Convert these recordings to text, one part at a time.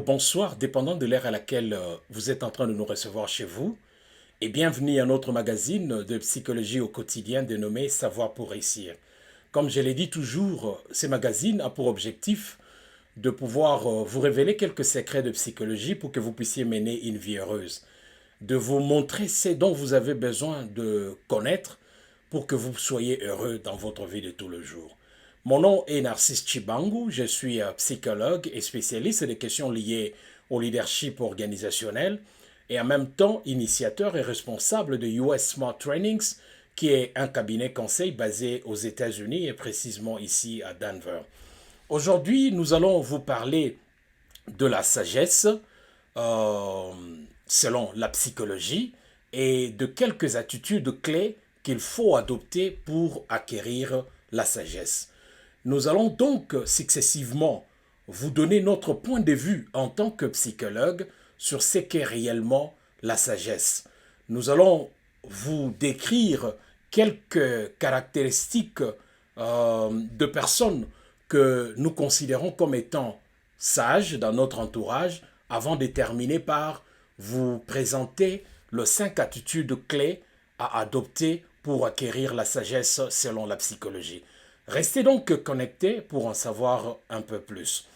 bonsoir, dépendant de l'ère à laquelle vous êtes en train de nous recevoir chez vous, et bienvenue à notre magazine de psychologie au quotidien dénommé Savoir pour réussir. Comme je l'ai dit toujours, ce magazine a pour objectif de pouvoir vous révéler quelques secrets de psychologie pour que vous puissiez mener une vie heureuse, de vous montrer ce dont vous avez besoin de connaître pour que vous soyez heureux dans votre vie de tous les jours. Mon nom est Narcisse Chibangu, je suis psychologue et spécialiste des questions liées au leadership organisationnel et en même temps initiateur et responsable de US Smart Trainings, qui est un cabinet conseil basé aux États-Unis et précisément ici à Denver. Aujourd'hui, nous allons vous parler de la sagesse selon la psychologie et de quelques attitudes clés qu'il faut adopter pour acquérir la sagesse. Nous allons donc successivement vous donner notre point de vue en tant que psychologue sur ce qu'est réellement la sagesse. Nous allons vous décrire quelques caractéristiques de personnes que nous considérons comme étant sages dans notre entourage avant de terminer par vous présenter les 5 attitudes clés à adopter pour acquérir la sagesse selon la psychologie. Restez donc connectés pour en savoir un peu plus.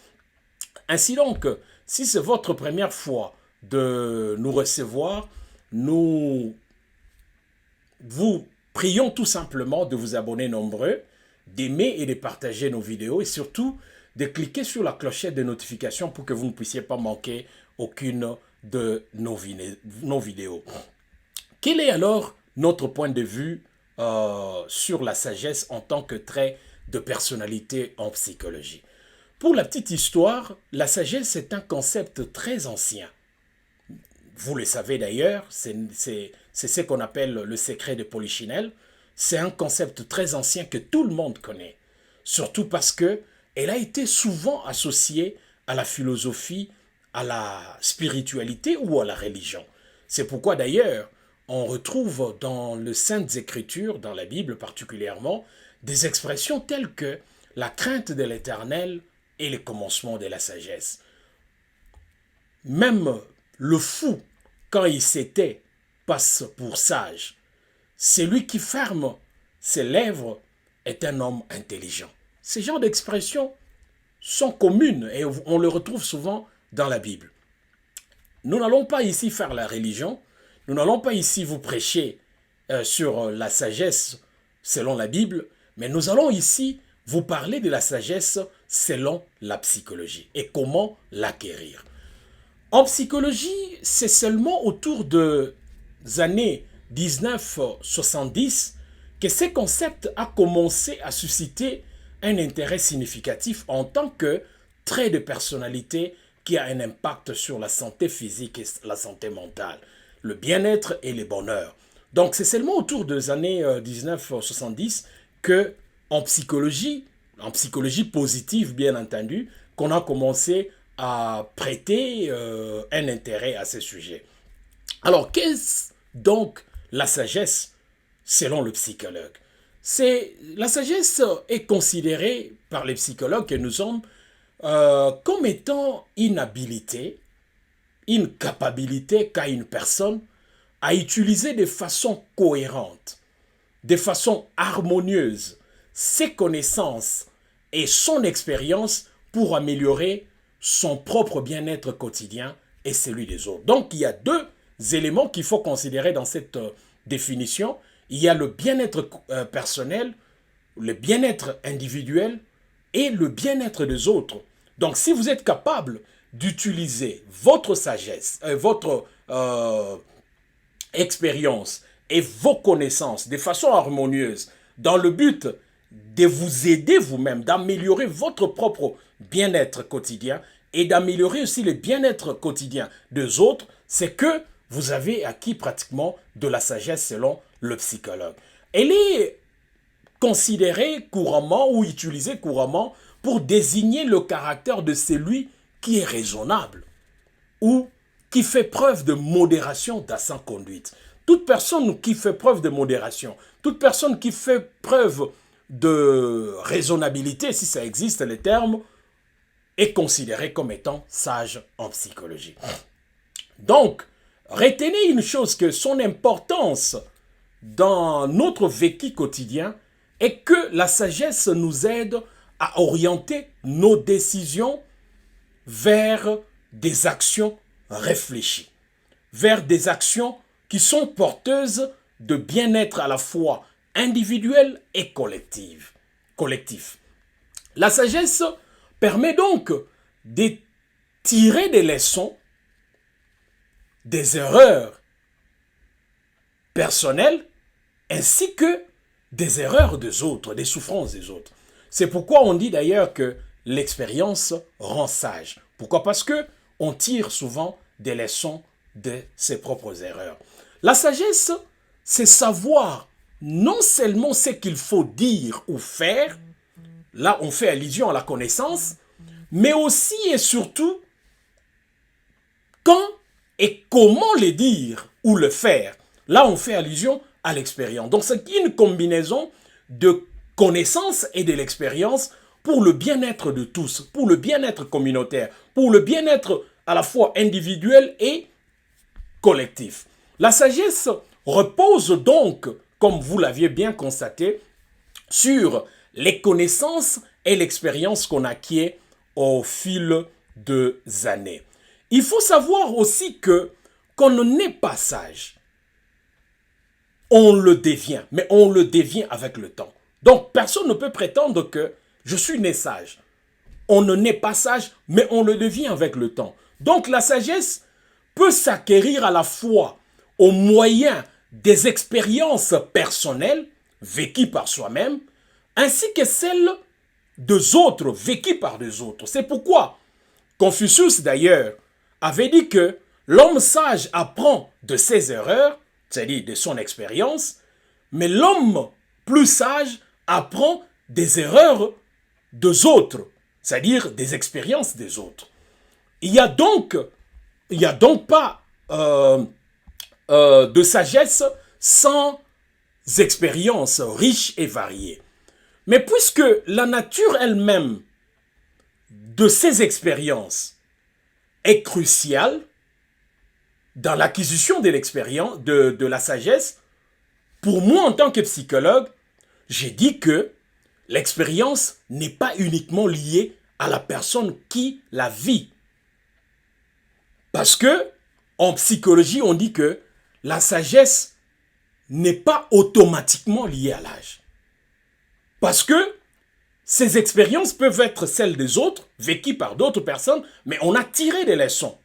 Ainsi donc, si c'est votre première fois de nous recevoir, nous vous prions tout simplement de vous abonner nombreux, d'aimer et de partager nos vidéos et surtout de cliquer sur la clochette de notification pour que vous ne puissiez pas manquer aucune de nos vidéos. Quel est alors notre point de vue sur la sagesse en tant que trait de personnalité en psychologie? Pour la petite histoire, la sagesse est un concept très ancien. Vous le savez d'ailleurs, c'est ce qu'on appelle le secret de Polichinelle. C'est un concept très ancien que tout le monde connaît, surtout parce qu'elle a été souvent associée à la philosophie, à la spiritualité ou à la religion. C'est pourquoi d'ailleurs, on retrouve dans les Saintes Écritures, dans la Bible particulièrement, des expressions telles que la crainte de l'Éternel est le commencement de la sagesse. Même le fou, quand il s'était, passe pour sage. Celui qui ferme ses lèvres est un homme intelligent. Ces genres d'expressions sont communes et on les retrouve souvent dans la Bible. Nous n'allons pas ici faire la religion, nous n'allons pas ici vous prêcher sur la sagesse selon la Bible, mais nous allons ici vous parler de la sagesse selon la psychologie et comment l'acquérir. En psychologie, c'est seulement autour des années 1970 que ce concept a commencé à susciter un intérêt significatif en tant que trait de personnalité qui a un impact sur la santé physique et la santé mentale, le bien-être et le bonheur. Donc c'est seulement autour des années 1970 que en psychologie positive bien entendu, qu'on a commencé à prêter un intérêt à ce sujet. Alors qu'est-ce donc la sagesse selon le psychologue? La sagesse est considérée par les psychologues que nous sommes comme étant une habilité, une capacité qu'a une personne à utiliser de façon cohérente, de façon harmonieuse, ses connaissances et son expérience pour améliorer son propre bien-être quotidien et celui des autres. Donc, il y a 2 éléments qu'il faut considérer dans cette définition. Il y a le bien-être personnel, le bien-être individuel et le bien-être des autres. Donc, si vous êtes capable d'utiliser votre sagesse, votre expérience et vos connaissances de façon harmonieuse dans le but de vous aider vous-même, d'améliorer votre propre bien-être quotidien et d'améliorer aussi le bien-être quotidien des autres, c'est que vous avez acquis pratiquement de la sagesse selon le psychologue. Elle est considérée couramment ou utilisée couramment pour désigner le caractère de celui qui est raisonnable ou qui fait preuve de modération dans sa conduite. Toute personne qui fait preuve de modération, toute personne qui fait preuve de raisonnabilité, si ça existe le terme, est considéré comme étant sage en psychologie. Donc, retenez une chose, que son importance dans notre vécu quotidien est que la sagesse nous aide à orienter nos décisions vers des actions réfléchies, vers des actions qui sont porteuses de bien-être à la fois individuel et collectif. La sagesse permet donc de tirer des leçons des erreurs personnelles ainsi que des erreurs des autres, des souffrances des autres. C'est pourquoi on dit d'ailleurs que l'expérience rend sage. Pourquoi? Parce que on tire souvent des leçons de ses propres erreurs. La sagesse, c'est savoir non seulement ce qu'il faut dire ou faire, là on fait allusion à la connaissance, mais aussi et surtout quand et comment le dire ou le faire. Là on fait allusion à l'expérience. Donc c'est une combinaison de connaissances et de l'expérience pour le bien-être de tous, pour le bien-être communautaire, pour le bien-être à la fois individuel et collectif. La sagesse repose donc, comme vous l'aviez bien constaté, sur les connaissances et l'expérience qu'on acquiert au fil des années. Il faut savoir aussi que qu'on n'est pas sage. On le devient, mais on le devient avec le temps. Donc, personne ne peut prétendre que je suis né sage. On ne naît pas sage, mais on le devient avec le temps. Donc, la sagesse peut s'acquérir à la fois au moyen des expériences personnelles vécues par soi-même, ainsi que celles des autres vécues par des autres. C'est pourquoi Confucius, d'ailleurs, avait dit que l'homme sage apprend de ses erreurs, c'est-à-dire de son expérience, mais l'homme plus sage apprend des erreurs des autres, c'est-à-dire des expériences des autres. Il n'y a donc pas de sagesse sans expériences riches et variées. Mais puisque la nature elle-même de ces expériences est cruciale dans l'acquisition de l'expérience, de la sagesse, pour moi en tant que psychologue, j'ai dit que l'expérience n'est pas uniquement liée à la personne qui la vit. Parce que en psychologie, on dit que la sagesse n'est pas automatiquement liée à l'âge. Parce que ces expériences peuvent être celles des autres, vécues par d'autres personnes, mais on a tiré des leçons.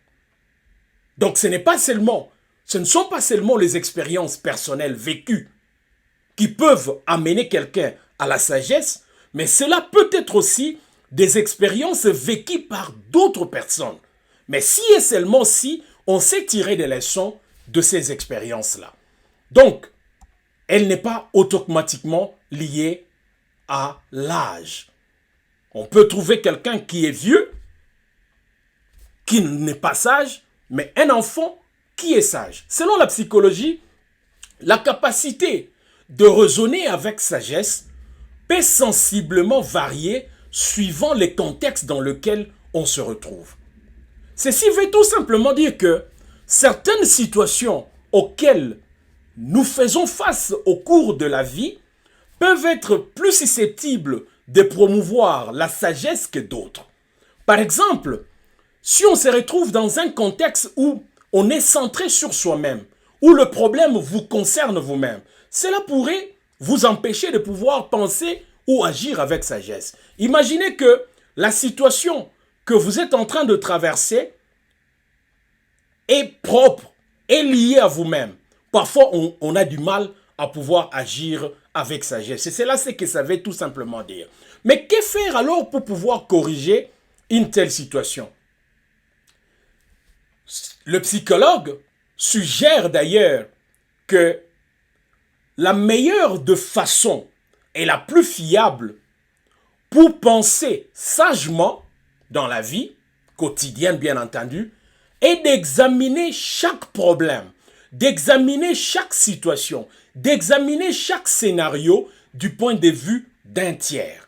Donc ce ne sont pas seulement les expériences personnelles vécues qui peuvent amener quelqu'un à la sagesse, mais cela peut être aussi des expériences vécues par d'autres personnes. Mais si et seulement si on sait tirer des leçons de ces expériences-là. Donc, elle n'est pas automatiquement liée à l'âge. On peut trouver quelqu'un qui est vieux, qui n'est pas sage, mais un enfant qui est sage. Selon la psychologie, la capacité de raisonner avec sagesse peut sensiblement varier suivant les contextes dans lesquels on se retrouve. Ceci veut tout simplement dire que certaines situations auxquelles nous faisons face au cours de la vie peuvent être plus susceptibles de promouvoir la sagesse que d'autres. Par exemple, si on se retrouve dans un contexte où on est centré sur soi-même, où le problème vous concerne vous-même, cela pourrait vous empêcher de pouvoir penser ou agir avec sagesse. Imaginez que la situation que vous êtes en train de traverser est propre, est liée à vous-même. Parfois, on a du mal à pouvoir agir avec sagesse. Et c'est là ce que ça veut tout simplement dire. Mais que faire alors pour pouvoir corriger une telle situation? Le psychologue suggère d'ailleurs que la meilleure de façon et la plus fiable pour penser sagement dans la vie quotidienne, bien entendu, est d'examiner chaque problème, d'examiner chaque situation, d'examiner chaque scénario du point de vue d'un tiers,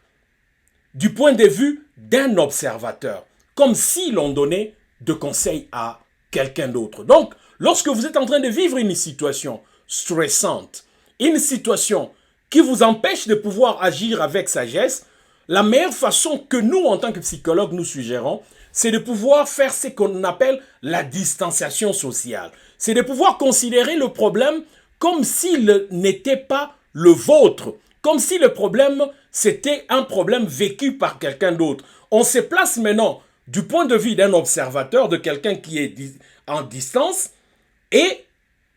du point de vue d'un observateur. comme si l'on donnait de conseils à quelqu'un d'autre. Donc, lorsque vous êtes en train de vivre une situation stressante, une situation qui vous empêche de pouvoir agir avec sagesse, la meilleure façon que nous, en tant que psychologues, nous suggérons, c'est de pouvoir faire ce qu'on appelle la distanciation sociale. C'est de pouvoir considérer le problème comme s'il n'était pas le vôtre, comme si le problème, c'était un problème vécu par quelqu'un d'autre. On se place maintenant du point de vue d'un observateur, de quelqu'un qui est en distance, et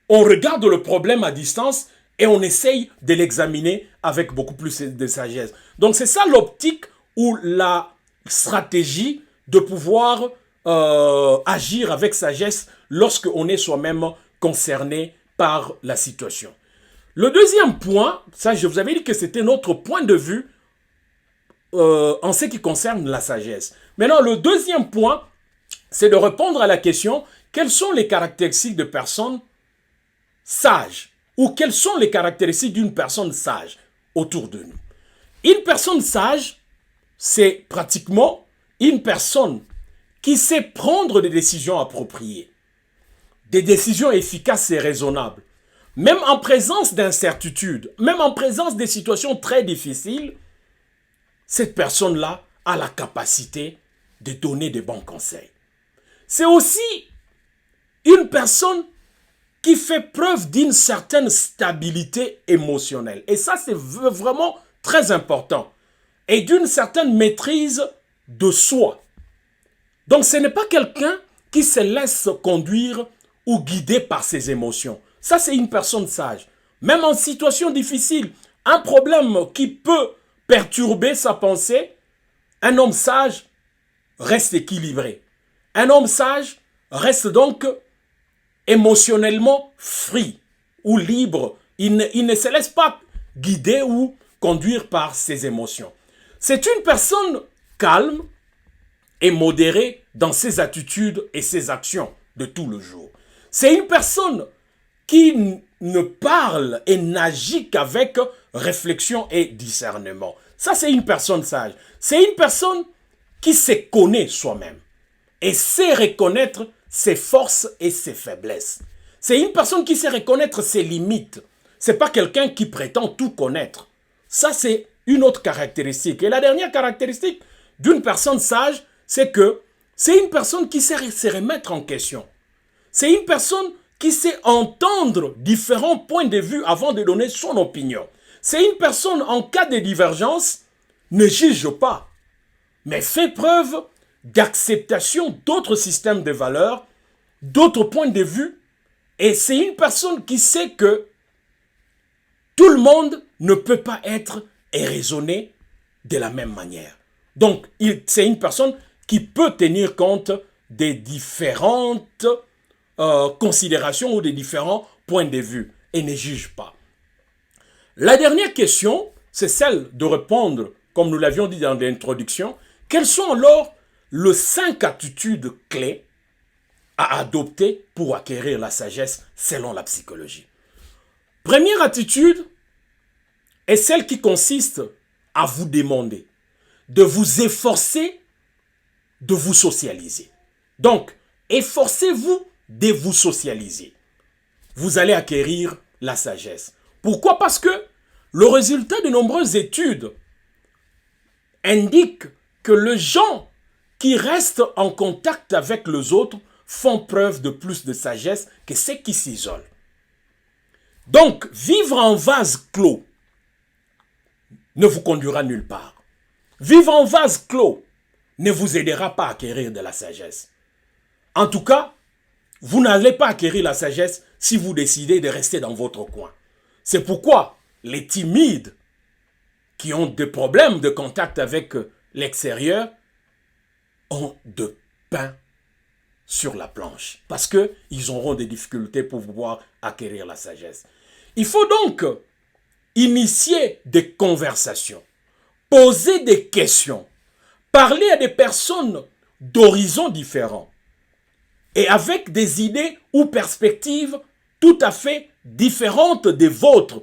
on regarde le problème à distance et on essaye de l'examiner avec beaucoup plus de sagesse. Donc c'est ça l'optique ou la stratégie de pouvoir agir avec sagesse lorsque on est soi-même concerné par la situation. Le deuxième point, ça je vous avais dit que c'était notre point de vue en ce qui concerne la sagesse. Maintenant, le deuxième point, c'est de répondre à la question, quelles sont les caractéristiques de personnes sages ou quelles sont les caractéristiques d'une personne sage autour de nous. Une personne sage, c'est pratiquement une personne qui sait prendre des décisions appropriées, des décisions efficaces et raisonnables. Même en présence d'incertitudes, même en présence de situations très difficiles, cette personne-là a la capacité de donner de bons conseils. C'est aussi une personne qui fait preuve d'une certaine stabilité émotionnelle. Et ça, c'est vraiment très important. Et d'une certaine maîtrise de soi. Donc, ce n'est pas quelqu'un qui se laisse conduire ou guider par ses émotions. Ça, c'est une personne sage. Même en situation difficile, un problème qui peut perturber sa pensée, un homme sage reste équilibré. Un homme sage reste donc émotionnellement free ou libre. Il ne se laisse pas guider ou conduire par ses émotions. C'est une personne calme et modérée dans ses attitudes et ses actions de tout le jour. C'est une personne qui ne parle et n'agit qu'avec réflexion et discernement. Ça, c'est une personne sage. C'est une personne qui se connaît soi-même et sait reconnaître ses forces et ses faiblesses. C'est une personne qui sait reconnaître ses limites. Ce n'est pas quelqu'un qui prétend tout connaître. Ça, c'est une autre caractéristique. Et la dernière caractéristique d'une personne sage, c'est que c'est une personne qui sait se remettre en question. C'est une personne qui sait entendre différents points de vue avant de donner son opinion. C'est une personne, en cas de divergence, ne juge pas, mais fait preuve d'acceptation d'autres systèmes de valeurs, d'autres points de vue, et c'est une personne qui sait que tout le monde ne peut pas être et raisonner de la même manière. Donc, c'est une personne qui peut tenir compte des différentes considérations ou des différents points de vue et ne juge pas. La dernière question, c'est celle de répondre, comme nous l'avions dit dans l'introduction, quelles sont alors les 5 attitudes clés à adopter pour acquérir la sagesse selon la psychologie. Première attitude est celle qui consiste à vous demander, de vous efforcer de vous socialiser. Donc, efforcez-vous de vous socialiser. Vous allez acquérir la sagesse. Pourquoi? Parce que le résultat de nombreuses études indique que les gens qui restent en contact avec les autres font preuve de plus de sagesse que ceux qui s'isolent. Donc, vivre en vase clos ne vous conduira nulle part. Vivre en vase clos ne vous aidera pas à acquérir de la sagesse. En tout cas, vous n'allez pas acquérir la sagesse si vous décidez de rester dans votre coin. C'est pourquoi les timides qui ont des problèmes de contact avec l'extérieur ont de pain sur la planche parce qu'ils auront des difficultés pour pouvoir acquérir la sagesse. Il faut donc initier des conversations, poser des questions, parler à des personnes d'horizons différents et avec des idées ou perspectives tout à fait différentes des vôtres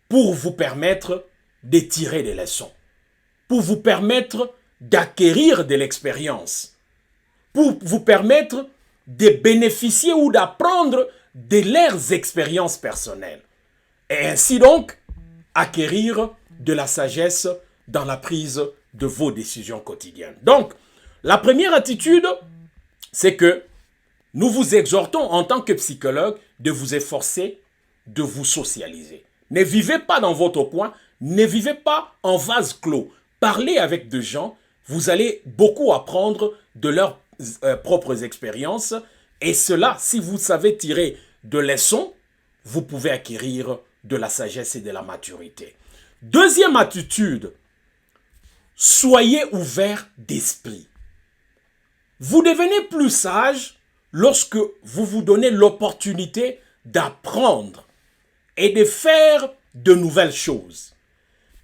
pour vous permettre de tirer des leçons, pour vous permettre d'acquérir de l'expérience pour vous permettre de bénéficier ou d'apprendre de leurs expériences personnelles. Et ainsi donc, acquérir de la sagesse dans la prise de vos décisions quotidiennes. Donc, la première attitude, c'est que nous vous exhortons en tant que psychologue de vous efforcer de vous socialiser. Ne vivez pas dans votre coin, ne vivez pas en vase clos. Parlez avec des gens, vous allez beaucoup apprendre de leurs propres expériences et cela, si vous savez tirer de leçons, vous pouvez acquérir de la sagesse et de la maturité. Deuxième attitude, soyez ouvert d'esprit. Vous devenez plus sage lorsque vous vous donnez l'opportunité d'apprendre et de faire de nouvelles choses.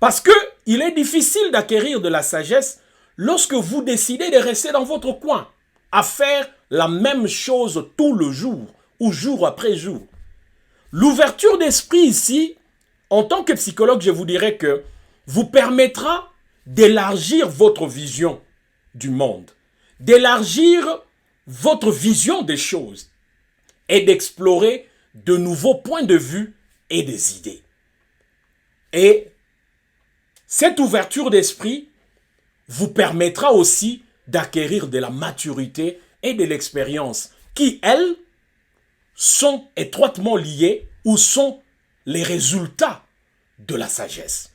Parce que il est difficile d'acquérir de la sagesse lorsque vous décidez de rester dans votre coin, à faire la même chose tout le jour ou jour après jour. L'ouverture d'esprit ici, en tant que psychologue, je vous dirais que vous permettra d'élargir votre vision du monde, d'élargir votre vision des choses et d'explorer de nouveaux points de vue et des idées. Et cette ouverture d'esprit vous permettra aussi d'acquérir de la maturité et de l'expérience qui, elles, sont étroitement liées ou sont les résultats de la sagesse.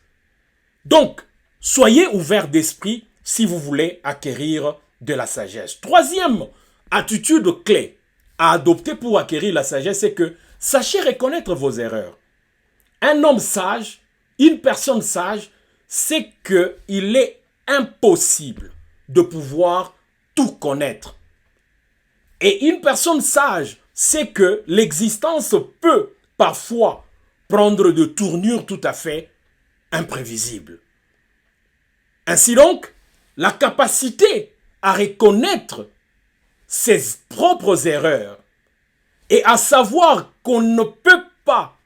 Donc, soyez ouverts d'esprit si vous voulez acquérir de la sagesse. Troisième attitude clé à adopter pour acquérir la sagesse, c'est que sachez reconnaître vos erreurs. Un homme sage, une personne sage, c'est qu'il est impossible de pouvoir tout connaître. Et une personne sage sait que l'existence peut parfois prendre de tournures tout à fait imprévisibles. Ainsi donc, la capacité à reconnaître ses propres erreurs et à savoir qu'on ne peut pas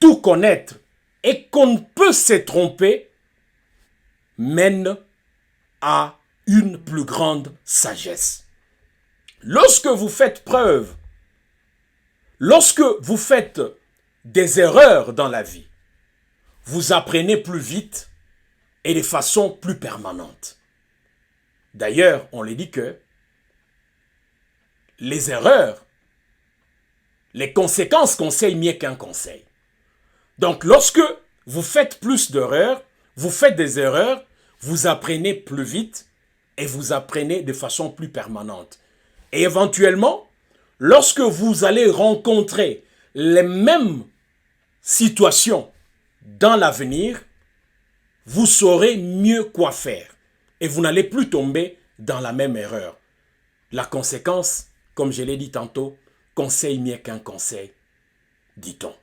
tout connaître et qu'on peut se tromper mène à une plus grande sagesse. Lorsque vous faites des erreurs dans la vie, vous apprenez plus vite et de façon plus permanente. D'ailleurs, on le dit que les erreurs, les conséquences conseillent mieux qu'un conseil. Donc, lorsque vous faites plus d'erreurs, vous faites des erreurs, vous apprenez plus vite et vous apprenez de façon plus permanente. Et éventuellement, lorsque vous allez rencontrer les mêmes situations dans l'avenir, vous saurez mieux quoi faire et vous n'allez plus tomber dans la même erreur. La conséquence, comme je l'ai dit tantôt, conseille mieux qu'un conseil, dit-on.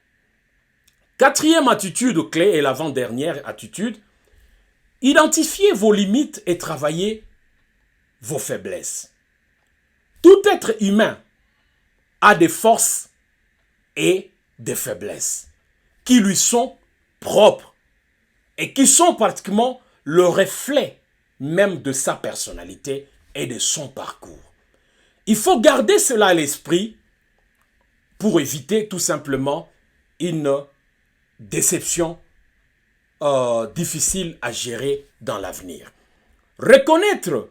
Quatrième attitude clé et l'avant-dernière attitude, identifiez vos limites et travaillez vos faiblesses. Tout être humain a des forces et des faiblesses qui lui sont propres et qui sont pratiquement le reflet même de sa personnalité et de son parcours. Il faut garder cela à l'esprit pour éviter tout simplement une déception difficile à gérer dans l'avenir. Reconnaître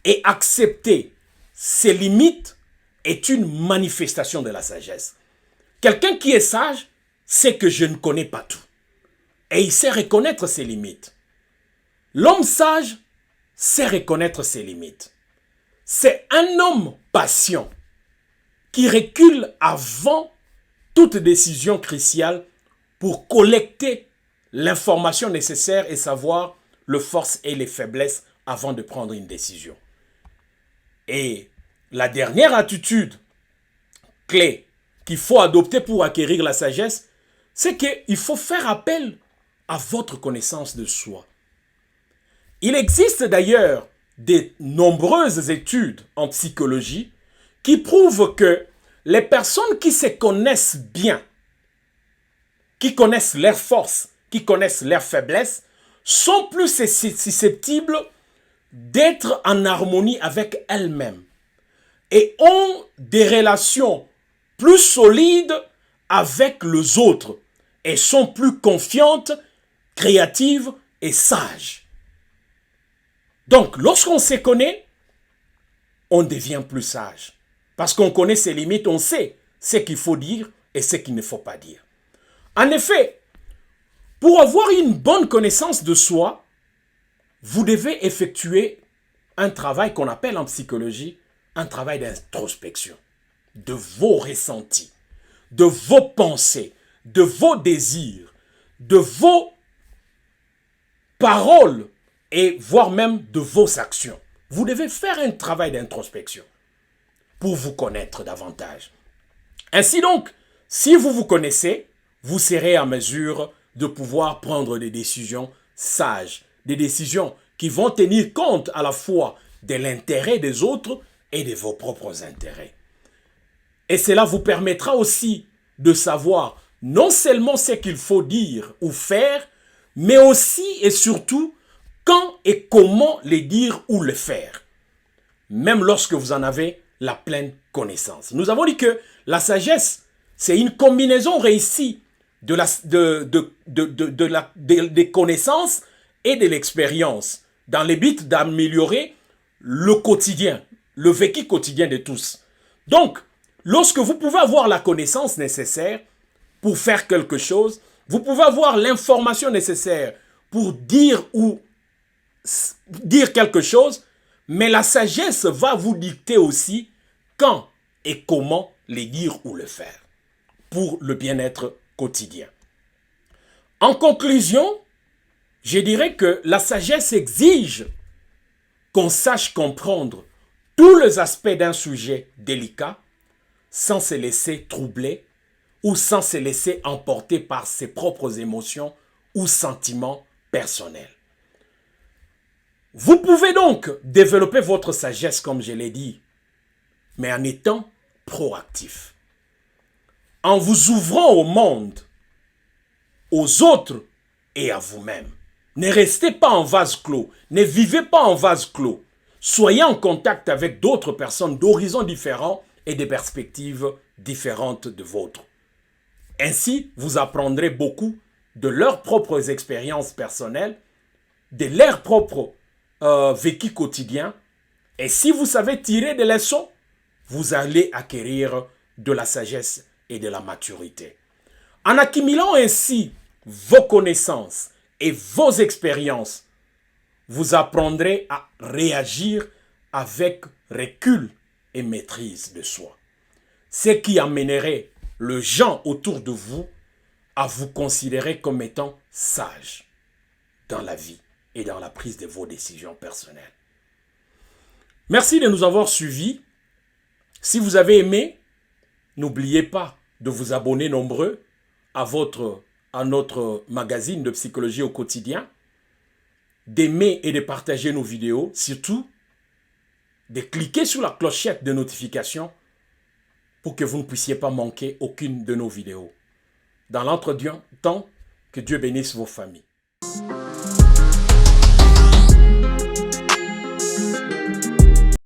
et accepter ses limites est une manifestation de la sagesse. Quelqu'un qui est sage sait que je ne connais pas tout. Et il sait reconnaître ses limites. L'homme sage sait reconnaître ses limites. C'est un homme patient qui recule avant toute décision cruciale pour collecter l'information nécessaire et savoir les forces et les faiblesses avant de prendre une décision. Et la dernière attitude clé qu'il faut adopter pour acquérir la sagesse, c'est qu'il faut faire appel à votre connaissance de soi. Il existe d'ailleurs de nombreuses études en psychologie qui prouvent que les personnes qui se connaissent bien, qui connaissent leurs forces, qui connaissent leurs faiblesses, sont plus susceptibles d'être en harmonie avec elles-mêmes et ont des relations plus solides avec les autres et sont plus confiantes, créatives et sages. Donc, lorsqu'on se connaît, on devient plus sage. Parce qu'on connaît ses limites, on sait ce qu'il faut dire et ce qu'il ne faut pas dire. En effet, pour avoir une bonne connaissance de soi, vous devez effectuer un travail qu'on appelle en psychologie un travail d'introspection de vos ressentis, de vos pensées, de vos désirs, de vos paroles et voire même de vos actions. Vous devez faire un travail d'introspection pour vous connaître davantage. Ainsi donc, si vous vous connaissez, vous serez en mesure de pouvoir prendre des décisions sages, des décisions qui vont tenir compte à la fois de l'intérêt des autres et de vos propres intérêts. Et cela vous permettra aussi de savoir non seulement ce qu'il faut dire ou faire, mais aussi et surtout quand et comment les dire ou le faire, même lorsque vous en avez la pleine connaissance. Nous avons dit que la sagesse, c'est une combinaison réussie des connaissances et de l'expérience dans le but d'améliorer le quotidien, le vécu quotidien de tous. Donc, lorsque vous pouvez avoir la connaissance nécessaire pour faire quelque chose, vous pouvez avoir l'information nécessaire pour dire quelque chose, mais la sagesse va vous dicter aussi quand et comment les dire ou le faire pour le bien-être quotidien. En conclusion, je dirais que la sagesse exige qu'on sache comprendre tous les aspects d'un sujet délicat sans se laisser troubler ou sans se laisser emporter par ses propres émotions ou sentiments personnels. Vous pouvez donc développer votre sagesse, comme je l'ai dit, mais en étant proactif, en vous ouvrant au monde, aux autres et à vous-même. Ne restez pas en vase clos, ne vivez pas en vase clos. Soyez en contact avec d'autres personnes d'horizons différents et de perspectives différentes de vôtres. Ainsi, vous apprendrez beaucoup de leurs propres expériences personnelles, de leurs propres vécus quotidiens. Et si vous savez tirer des leçons, vous allez acquérir de la sagesse et de la maturité. En accumulant ainsi vos connaissances et vos expériences, vous apprendrez à réagir avec recul et maîtrise de soi. Ce qui amènerait les gens autour de vous à vous considérer comme étant sages dans la vie et dans la prise de vos décisions personnelles. Merci de nous avoir suivis. Si vous avez aimé, n'oubliez pas de vous abonner nombreux à notre magazine de psychologie au quotidien, d'aimer et de partager nos vidéos, surtout de cliquer sur la clochette de notification pour que vous ne puissiez pas manquer aucune de nos vidéos. Dans l'entretemps, que Dieu bénisse vos familles.